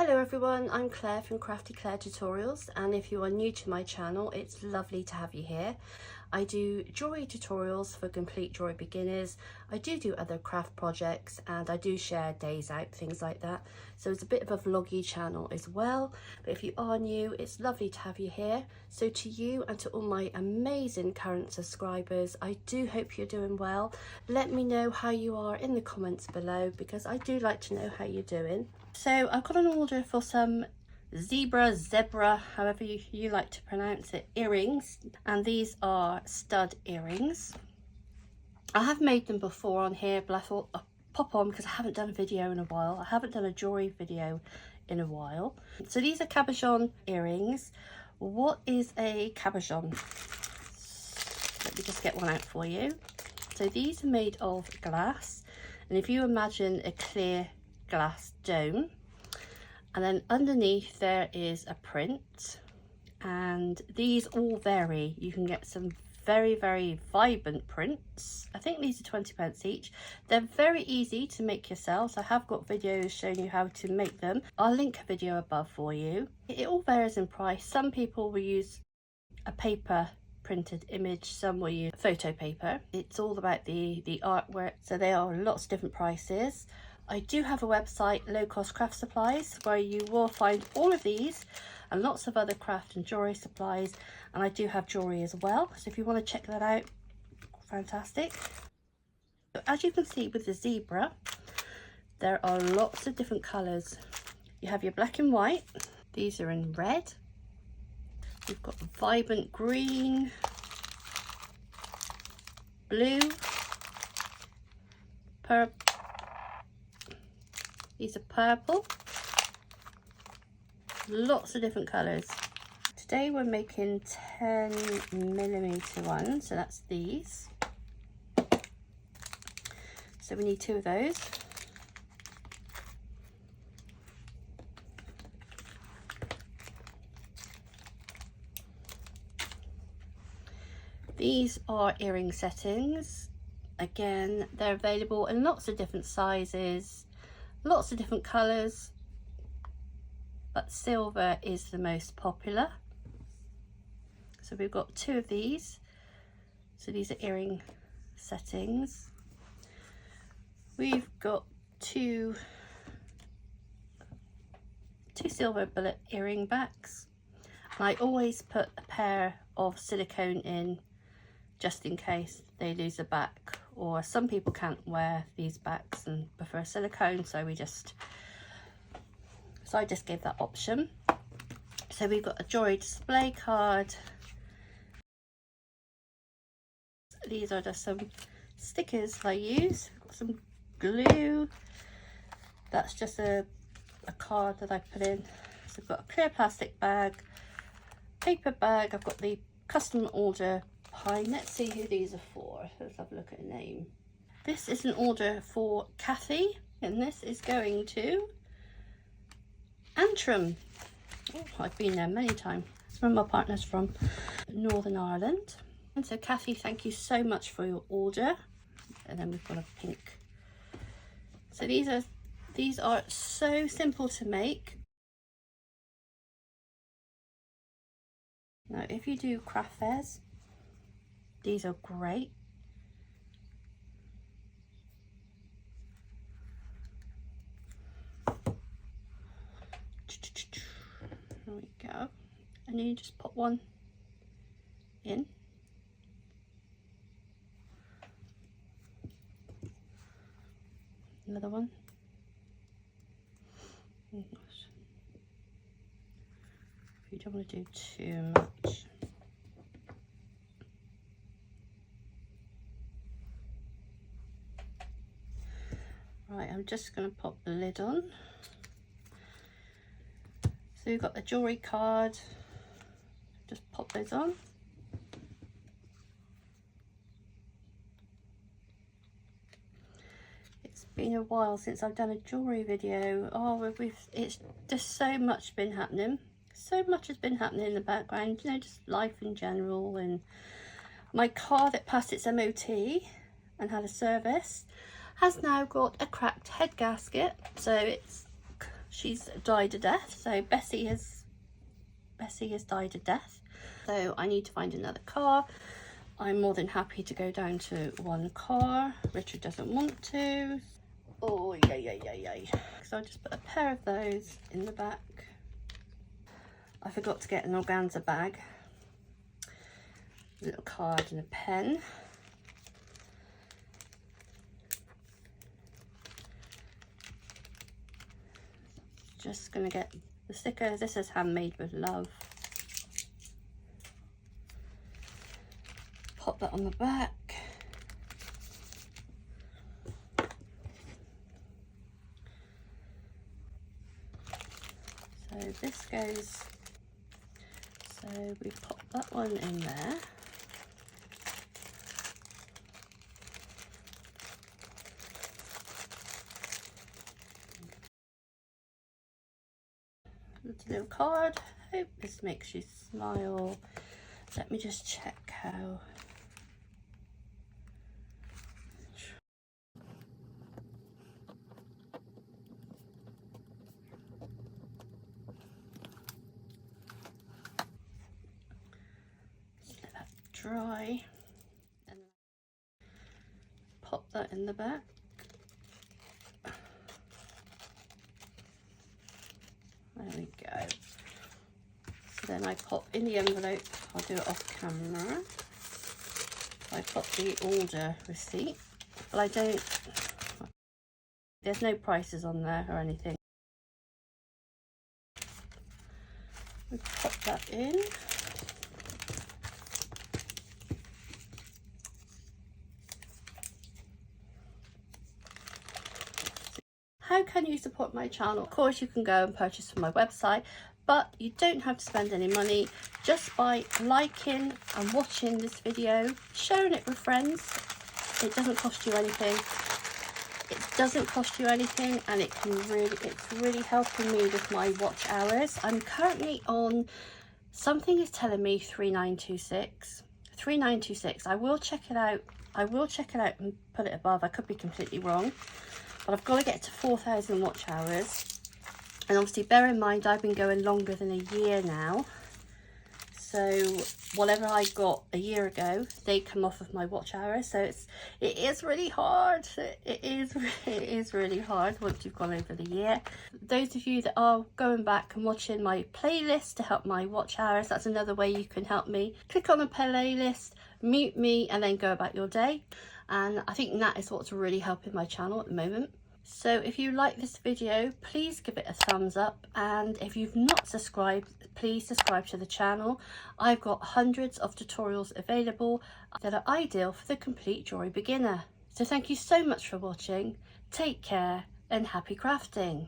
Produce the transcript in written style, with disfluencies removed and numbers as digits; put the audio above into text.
Hello everyone, I'm Claire from Crafty Claire Tutorials, and if you are new to my channel, it's lovely to have you here. I do jewellery tutorials for complete jewellery beginners. I do other craft projects, and I do share days out, things like that. So it's a bit of a vloggy channel as well. But if you are new, it's lovely to have you here. So to you and to all my amazing current subscribers, I do hope you're doing well. Let me know how you are in the comments below, because I do like to know how you're doing. So I've got an order for some zebra, however you like to pronounce it, earrings, and these are stud earrings. I have made them before on here, but I thought I'd pop on because I haven't done a video in a while. I haven't done a jewellery video in a while. So these are cabochon earrings. What is a cabochon? Let me just get one out for you. So these are made of glass, and if you imagine a clear glass dome, and then underneath there is a print, and these all vary. You can get some very vibrant prints. I think these are 20p each. They're very easy to make yourselves. I have got videos showing you how to make them. I'll link a video above for you. It all varies in price. Some people will use a paper printed image, some will use photo paper. It's all about the artwork, so they are lots of different prices. I do have a website, Low Cost Craft Supplies, where you will find all of these and lots of other craft and jewellery supplies, and I do have jewellery as well, so if you want to check that out, fantastic. As you can see with the zebra, there are lots of different colours. You have your black and white, these are in red, we've got vibrant green, blue, purple. These are purple, lots of different colours. Today we're making 10mm ones, so that's these. So we need 2 of those. These are earring settings. Again, they're available in lots of different sizes, lots of different colours, but silver is the most popular. So we've got 2 of these. So these are earring settings. We've got two silver bullet earring backs. And I always put a pair of silicone in just in case they lose a back, or some people can't wear these backs and prefer silicone, so I just gave that option. So we've got a jewellery display card. These are just some stickers I use. We've got some glue. That's just a card that I put in. So I've got a clear plastic bag, paper bag. I've got the custom order pine. Let's see who these are for. Let's have a look at a name. This is an order for Kathy, and this is going to Antrim. Oh, I've been there many times. That's where my partner's from, Northern Ireland. And so Kathy, thank you so much for your order. And then we've got a pink. So these are so simple to make. Now if you do craft fairs, these are great. There we go. And then you just put one in. Another one. Oh gosh. You don't want to do too much. Right, I'm just going to pop the lid on. So you've got the jewellery card, just pop those on. It's been a while since I've done a jewellery video. Oh, it's just so much been happening. So much has been happening in the background, you know, just life in general. And my car that passed its MOT and had a service has now got a cracked head gasket, so it's She's died to death, so Bessie has died to death. So I need to find another car. I'm more than happy to go down to one car. Richard doesn't want to. Oh, yay. So I'll just put a pair of those in the back. I forgot to get an organza bag. A little card and a pen. Just gonna get the stickers. This is handmade with love. Pop that on the back. So this goes, so we pop that one in there. Little card. Hope this makes you smile. Let me just check how. Just let that dry and pop that in the back. There we go. So then I pop in the envelope, I'll do it off camera. I pop the order receipt, but I don't, there's no prices on there or anything. We pop that in. How can you support my channel? Of course, you can go and purchase from my website, but you don't have to spend any money just by liking and watching this video, sharing it with friends. It doesn't cost you anything. It doesn't cost you anything, and it's really helping me with my watch hours. I'm currently on, something is telling me 3926. I will check it out. I will check it out and put it above. I could be completely wrong. But I've got to get to 4,000 watch hours, and obviously bear in mind I've been going longer than a year now, so whatever I got a year ago, they come off of my watch hours. So it is really hard. It is really hard once you've gone over the year. Those of you that are going back and watching my playlist to help my watch hours, that's another way you can help me. Click on the playlist, mute me, and then go about your day. And I think that is what's really helping my channel at the moment. So if you like this video, please give it a thumbs up, and if you've not subscribed, please subscribe to the channel. I've got hundreds of tutorials available that are ideal for the complete jewellery beginner. So thank you so much for watching. Take care and happy crafting.